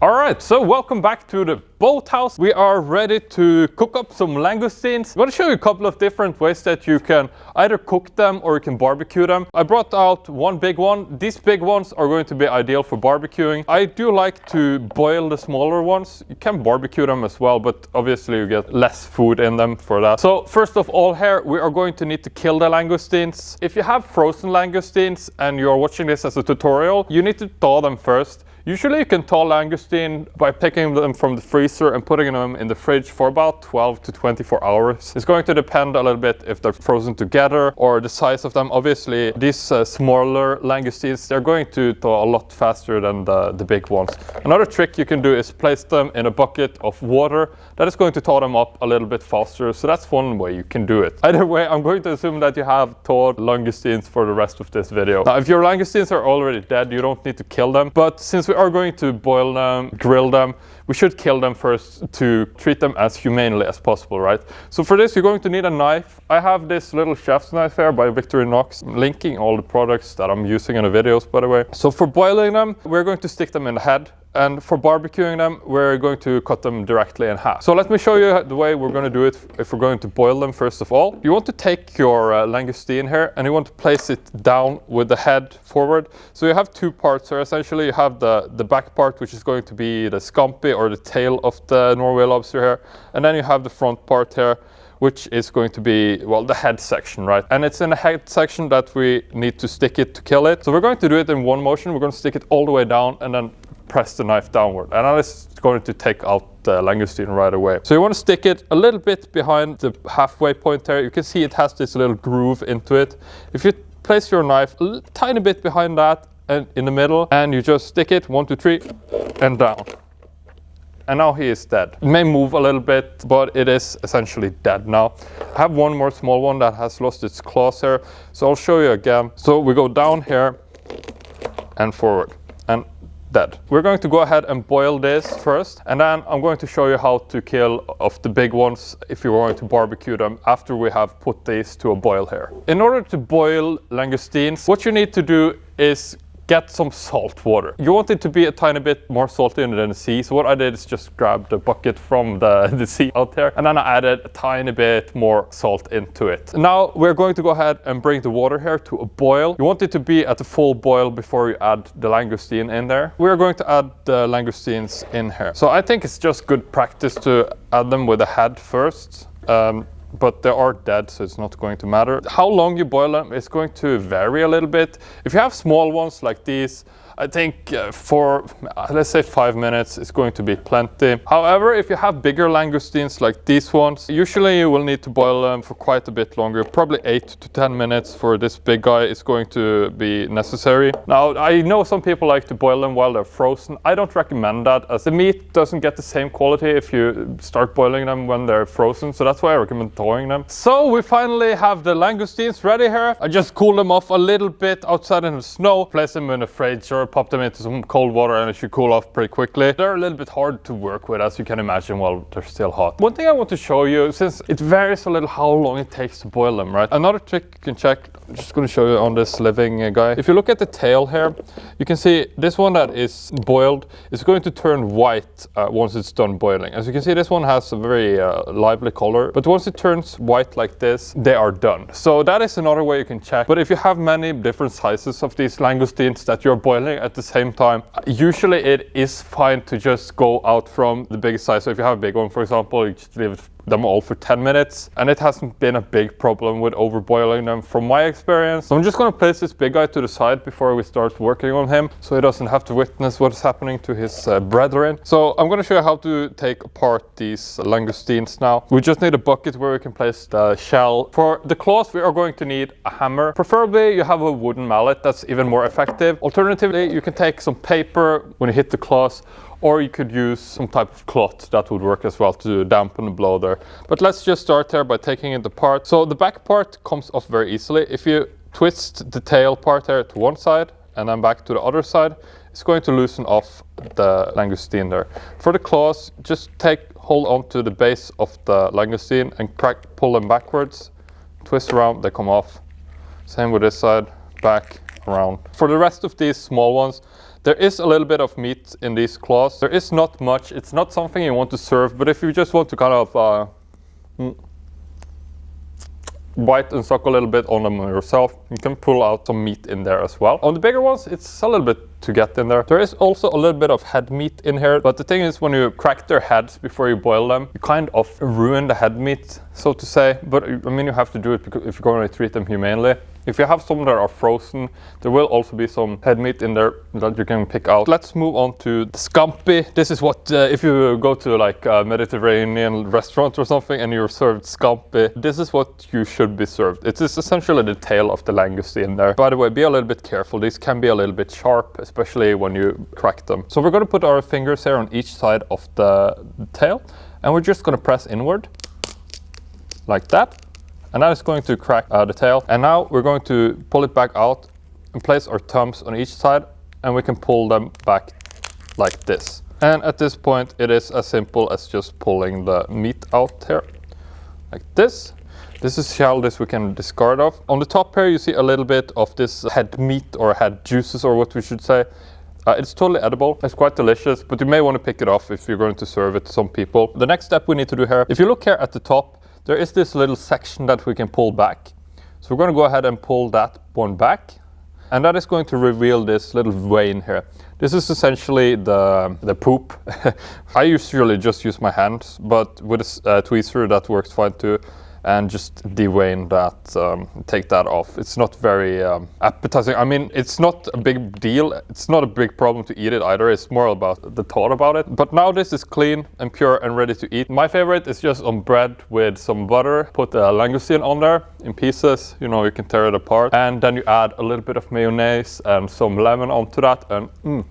Alright, so welcome back to the boathouse. We are ready to cook up some langoustines. I want to show you a couple of different ways that you can either cook them or you can barbecue them. I brought out one big one. These big ones are going to be ideal for barbecuing. I do like to boil the smaller ones. You can barbecue them as well, but obviously you get less food in them for that. So first of all here, we are going to need to kill the langoustines. If you have frozen langoustines and you're watching this as a tutorial, you need to thaw them first. Usually you can thaw langoustine by picking them from the freezer and putting them in the fridge for about 12 to 24 hours. It's going to depend a little bit if they're frozen together or the size of them. Obviously these smaller langoustines, they're going to thaw a lot faster than the big ones. Another trick you can do is place them in a bucket of water. That is going to thaw them up a little bit faster, so that's one way you can do it. Either way, I'm going to assume that you have thawed langoustines for the rest of this video. Now if your langoustines are already dead, you don't need to kill them, but since we are going to boil them, grill them, we should kill them first to treat them as humanely as possible, right? So for this, you're going to need a knife. I have this little chef's knife here by Victorinox, linking all the products that I'm using in the videos, by the way. So for boiling them, we're going to stick them in the head. And for barbecuing them, we're going to cut them directly in half. So let me show you the way we're going to do it if we're going to boil them first of all. You want to take your langoustine here and you want to place it down with the head forward. So you have two parts here. Essentially you have the back part, which is going to be the scampi or the tail of the Norway lobster here. And then you have the front part here, which is going to be, well, the head section, right? And it's in the head section that we need to stick it to kill it. So we're going to do it in one motion. We're going to stick it all the way down and then press the knife downward, and that is going to take out the langoustine right away. So you want to stick it a little bit behind the halfway point there. You can see it has this little groove into it. If you place your knife a tiny bit behind that and in the middle, and you just stick it 1, 2, 3 and down. And now he is dead. It may move a little bit, but it is essentially dead now. I have one more small one that has lost its claws here, so I'll show you again. So we go down here and forward and dead. We're going to go ahead and boil this first, and then I'm going to show you how to kill off the big ones if you're going to barbecue them after we have put these to a boil here. In order to boil langoustines, what you need to do is get some salt water. You want it to be a tiny bit more salty than the sea, so what I did is just grab the bucket from the sea out there, and then I added a tiny bit more salt into it. Now we're going to go ahead and bring the water here to a boil. You want it to be at a full boil before you add the langoustine in there. We're going to add the langoustines in here. So I think it's just good practice to add them with the head first. But they are dead, so it's not going to matter. How long you boil them is going to vary a little bit. If you have small ones like these, I think for, let's say 5 minutes, it's going to be plenty. However, if you have bigger langoustines like these ones, usually you will need to boil them for quite a bit longer. Probably 8 to 10 minutes for this big guy is going to be necessary. Now, I know some people like to boil them while they're frozen. I don't recommend that, as the meat doesn't get the same quality if you start boiling them when they're frozen. So that's why I recommend thawing them. So we finally have the langoustines ready here. I just cooled them off a little bit outside in the snow, place them in the fridge or pop them into some cold water, and it should cool off pretty quickly. They're a little bit hard to work with, as you can imagine, while they're still hot. One thing I want to show you, since it varies a little how long it takes to boil them, right? Another trick you can check, I'm just going to show you on this living guy. If you look at the tail here, you can see this one that is boiled is going to turn white once it's done boiling. As you can see, this one has a very lively color, but once it turns white like this, they are done. So that is another way you can check. But if you have many different sizes of these langoustines that you're boiling at the same time, usually it is fine to just go out from the biggest size. So if you have a big one, for example, you just leave them all for 10 minutes, and it hasn't been a big problem with overboiling them from my experience. So I'm just going to place this big guy to the side before we start working on him, so he doesn't have to witness what's happening to his brethren. So I'm going to show you how to take apart these langoustines now. We just need a bucket where we can place the shell. For the claws, we are going to need a hammer. Preferably you have a wooden mallet, that's even more effective. Alternatively, you can take some paper when you hit the claws, or you could use some type of cloth. That would work as well to dampen the blow there. But let's just start here by taking it apart. So the back part comes off very easily. If you twist the tail part here to one side and then back to the other side, it's going to loosen off the langoustine there. For the claws, just hold on to the base of the langoustine and pull them backwards, twist around, they come off. Same with this side, back, around. For the rest of these small ones, There is a little bit of meat in these claws. There is not much. It's not something you want to serve, but if you just want to kind of bite and suck a little bit on them yourself, you can pull out some meat in there as well. On the bigger ones, it's a little bit to get in there. There is also a little bit of head meat in here, but the thing is, when you crack their heads before you boil them, you kind of ruin the head meat, so to say. But I mean, you have to do it because if you're going to treat them humanely. If you have some that are frozen, there will also be some head meat in there that you can pick out. Let's move on to the scampi. This is what, if you go to like a Mediterranean restaurant or something and you're served scampi, this is what you should be served. It is essentially the tail of the langoustine there. By the way, be a little bit careful. These can be a little bit sharp, especially when you crack them. So we're going to put our fingers here on each side of the tail, and we're just going to press inward like that. And that is going to crack the tail. And now we're going to pull it back out and place our thumbs on each side, and we can pull them back like this. And at this point, it is as simple as just pulling the meat out here, like this. This is shell, this we can discard off. On the top here, you see a little bit of this head meat or head juices, or what we should say. It's totally edible. It's quite delicious, but you may want to pick it off if you're going to serve it to some people. The next step we need to do here, if you look here at the top, there is this little section that we can pull back. So we're going to go ahead and pull that one back. And that is going to reveal this little vein here. This is essentially the poop. I usually just use my hands, but with a tweezer that works fine too. And just devein that, take that off. It's not very appetizing. I mean, it's not a big deal. It's not a big problem to eat it either. It's more about the thought about it. But now this is clean and pure and ready to eat. My favorite is just on bread with some butter. Put the langoustine on there in pieces. You know, you can tear it apart. And then you add a little bit of mayonnaise and some lemon onto that. And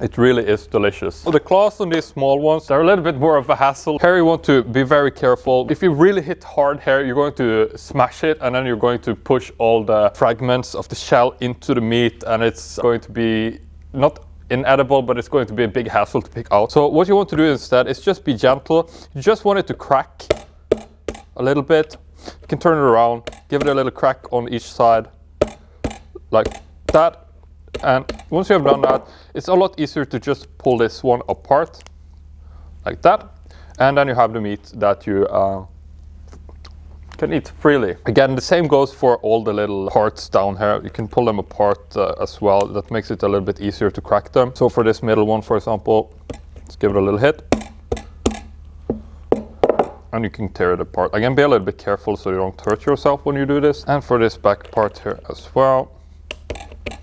it really is delicious. So the claws on these small ones, they're a little bit more of a hassle. Here you want to be very careful. If you really hit hard here, you're going to smash it, and then you're going to push all the fragments of the shell into the meat, and it's going to be not inedible, but it's going to be a big hassle to pick out. So what you want to do instead is just be gentle. You just want it to crack a little bit. You can turn it around, give it a little crack on each side, like that. And once you have done that, it's a lot easier to just pull this one apart like that, and then you have the meat that you can eat freely. Again, the same goes for all the little parts down here. You can pull them apart as well. That makes it a little bit easier to crack them. So for this middle one, for example, let's give it a little hit, and you can tear it apart. Again, be a little bit careful so you don't hurt yourself when you do this. And for this back part here as well.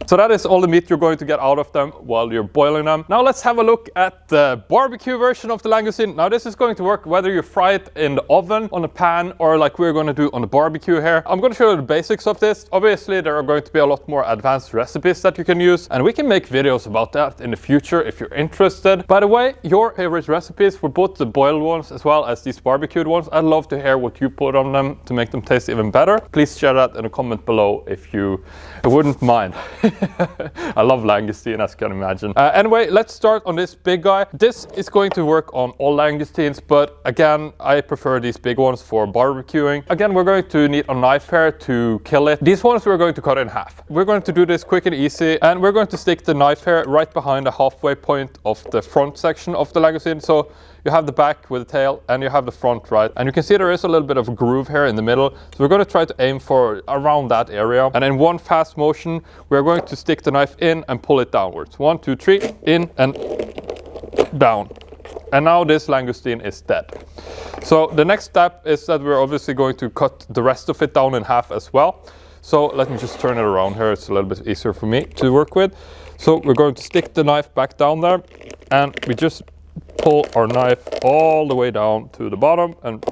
So that is all the meat you're going to get out of them while you're boiling them. Now let's have a look at the barbecue version of the langoustine. Now this is going to work whether you fry it in the oven, on a pan, or like we're going to do on the barbecue here. I'm going to show you the basics of this. Obviously there are going to be a lot more advanced recipes that you can use, and we can make videos about that in the future if you're interested. By the way, your favorite recipes for both the boiled ones as well as these barbecued ones, I'd love to hear what you put on them to make them taste even better. Please share that in a comment below if you wouldn't mind. I love langoustine, as you can imagine. Anyway, let's start on this big guy. This is going to work on all langoustines, but again, I prefer these big ones for barbecuing. Again, we're going to need a knife here to kill it. These ones we're going to cut in half. We're going to do this quick and easy, and we're going to stick the knife here right behind the halfway point of the front section of the langoustine. So you have the back with the tail and you have the front, right? And you can see there is a little bit of a groove here in the middle. So we're going to try to aim for around that area. And in one fast motion, we're going to stick the knife in and pull it downwards. 1, 2, 3, in and down. And now this langoustine is dead. So the next step is that we're obviously going to cut the rest of it down in half as well. So let me just turn it around here. It's a little bit easier for me to work with. So we're going to stick the knife back down there, and we just pull our knife all the way down to the bottom and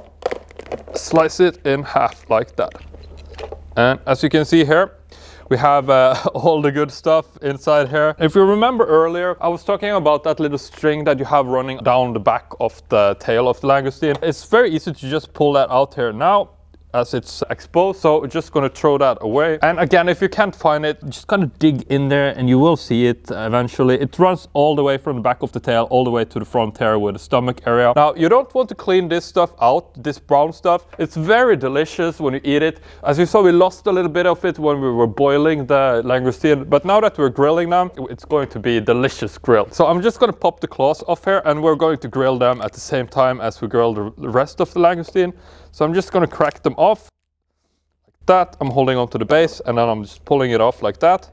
slice it in half like that. And as you can see here, we have all the good stuff inside here. If you remember earlier, I was talking about that little string that you have running down the back of the tail of the langoustine. It's very easy to just pull that out here. Now, as it's exposed, so we're just gonna throw that away. And again, if you can't find it, just kind of dig in there and you will see it eventually. It runs all the way from the back of the tail all the way to the front here with the stomach area. Now, you don't want to clean this stuff out, this brown stuff. It's very delicious when you eat it. As you saw, we lost a little bit of it when we were boiling the langoustine, but now that we're grilling them, it's going to be a delicious grill. So I'm just gonna pop the claws off here, and we're going to grill them at the same time as we grill the rest of the langoustine. So I'm just gonna crack them off like that. I'm holding on to the base, and then I'm just pulling it off like that.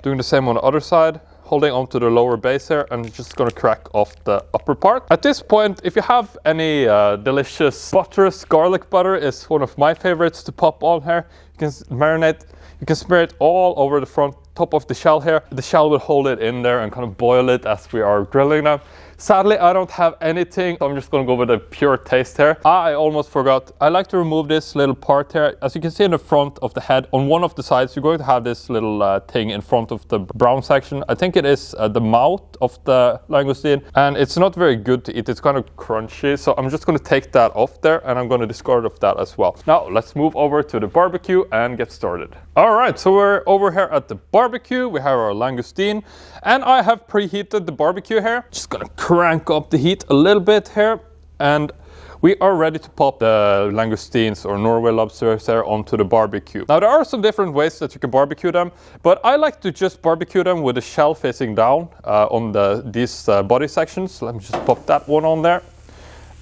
Doing the same on the other side, holding on to the lower base here, and just gonna crack off the upper part. At this point, if you have any delicious butterous garlic butter, is one of my favorites to pop on here. You can marinate, you can smear it all over the front top of the shell here. The shell will hold it in there and kind of boil it as we are grilling them. Sadly, I don't have anything, so I'm just gonna go with a pure taste here. I almost forgot. I like to remove this little part here. As you can see in the front of the head, on one of the sides, you're going to have this little thing in front of the brown section. I think it is the mouth of the langoustine, and it's not very good to eat. It's kind of crunchy, so I'm just gonna take that off there, and I'm gonna discard of that as well. Now, let's move over to the barbecue and get started. All right, so we're over here at the barbecue. We have our langoustine, and I have preheated the barbecue here. Just gonna crank up the heat a little bit here, and we are ready to pop the langoustines or Norway lobsters there onto the barbecue. Now, there are some different ways that you can barbecue them, but I like to just barbecue them with the shell facing down on these body sections. Let me just pop that one on there,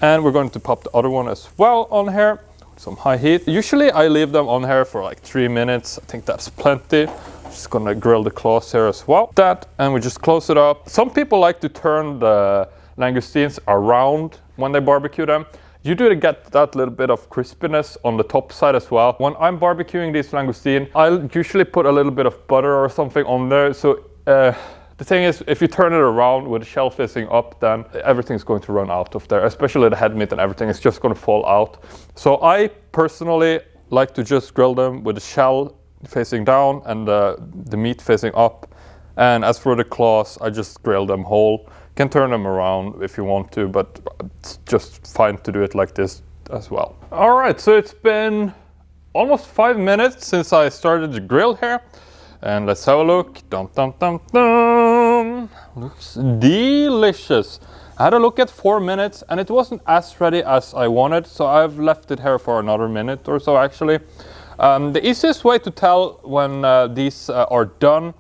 and we're going to pop the other one as well on here. Some high heat. Usually I leave them on here for like 3 minutes. I think that's plenty. Just gonna grill the claws here as well. That, and we just close it up. Some people like to turn the langoustines around when they barbecue them. You do get that little bit of crispiness on the top side as well. When I'm barbecuing these langoustine, I'll usually put a little bit of butter or something on there. So the thing is, if you turn it around with the shell facing up, then everything's going to run out of there, especially the head meat and everything is just going to fall out. So I personally like to just grill them with the shell facing down and the meat facing up. And as for the claws, I just grill them whole. You can turn them around if you want to, but it's just fine to do it like this as well. All right, so it's been almost 5 minutes since I started the grill here. And let's have a look. Dum, dum, dum, dum. Looks delicious. I had a look at 4 minutes and it wasn't as ready as I wanted, so I've left it here for another minute or so actually. The easiest way to tell when these are done,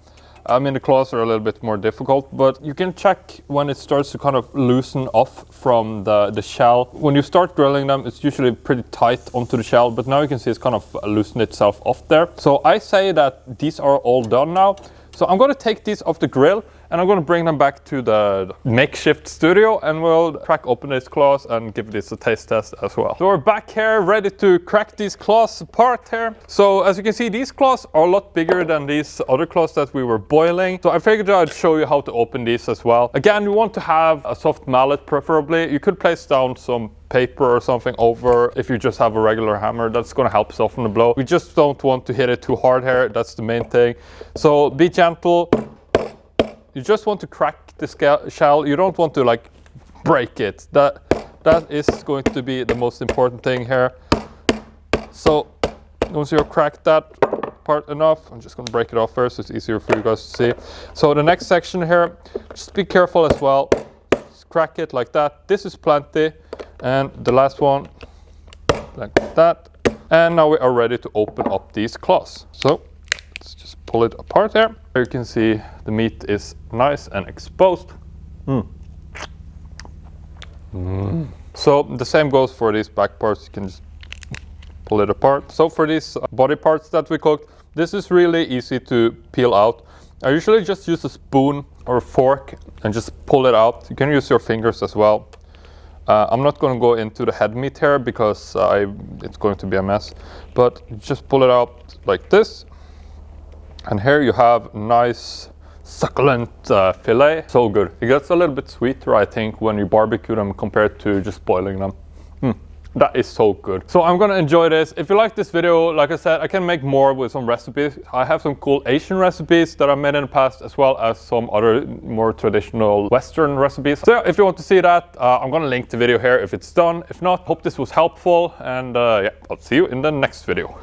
I mean the claws are a little bit more difficult, but you can check when it starts to kind of loosen off from the shell. When you start grilling them, it's usually pretty tight onto the shell, but now you can see it's kind of loosened itself off there. So I say that these are all done now. So I'm going to take these off the grill and I'm going to bring them back to the makeshift studio and we'll crack open these claws and give this a taste test as well. So we're back here ready to crack these claws apart here. So as you can see, these claws are a lot bigger than these other claws that we were boiling. So I figured I'd show you how to open these as well. Again, you want to have a soft mallet preferably. You could place down some paper or something over if you just have a regular hammer. That's going to help soften the blow. We just don't want to hit it too hard here. That's the main thing. So be gentle. You just want to crack the shell. You don't want to like break it. That is going to be the most important thing here. So once you've cracked that part enough, I'm just going to break it off first so it's easier for you guys to see. So the next section here, just be careful as well. Just crack it like that. This is plenty. And the last one, like that. And now we are ready to open up these claws. So let's just pull it apart here. Here you can see the meat is nice and exposed. So the same goes for these back parts. You can just pull it apart. So for these body parts that we cooked, this is really easy to peel out. I usually just use a spoon or a fork and just pull it out. You can use your fingers as well. I'm not going to go into the head meat here because it's going to be a mess, but just pull it out like this. And here you have nice succulent fillet. So good. It gets a little bit sweeter, I think, when you barbecue them compared to just boiling them. That is so good. So I'm gonna enjoy this. If you like this video, like I said, I can make more with some recipes. I have some cool Asian recipes that I've made in the past, as well as some other more traditional Western recipes. So if you want to see that, I'm gonna link the video here if it's done. If not, hope this was helpful, and yeah, I'll see you in the next video.